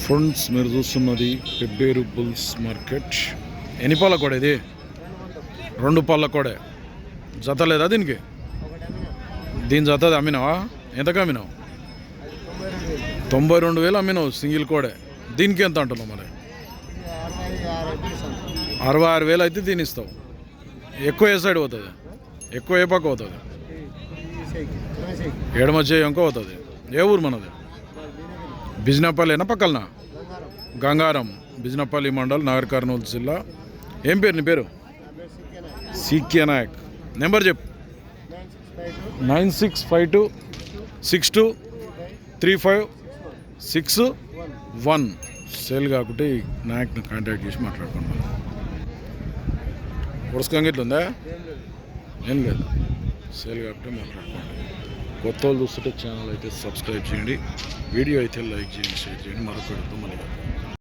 Friends మీరు చూస్తున్నది Pebbair bulls market. ఎన్ని పాల కూడా ఇది? 2 పాల కూడా జత లేదా దీనికి? దీని జత అమ్మినావా? ఎంతకు అమ్మినావు? 92,000 అమ్మినావు సింగిల్ కోడే. దీనికి ఎంత అంటున్నావు మరి? 66,000 అయితే దీని ఇస్తావు. ఎక్కువ ఏ సైడ్ పోతుంది? ఎక్కువ ఏ పక్క పోతుంది? ఎడమ చేయి ఇంకో పోతుంది. ఏ ఊరు మనది? బిజినపల్లినా పక్కలనా? గంగారం, బిజినపల్లి మండల్, నాగర్ కర్నూలు జిల్లా. ఏం పేరు నీ పేరు? సీకే నాయక్. నెంబర్ చెప్పు. 9652623561. సేల్ కాకుంటే నాయక్ని కాంటాక్ట్ చేసి మాట్లాడుకుంటాం. పురస్కంగా ఇట్లుందా? ఏం లేదు, సేల్ కాకుంటే మాట్లాడుకోండి. కొత్త వాళ్ళు చూస్తుంటే ఛానల్ అయితే సబ్స్క్రైబ్ చేయండి, వీడియో అయితే లైక్ చేయండి, షేర్ చేయండి. మరొకటితో మళ్ళీ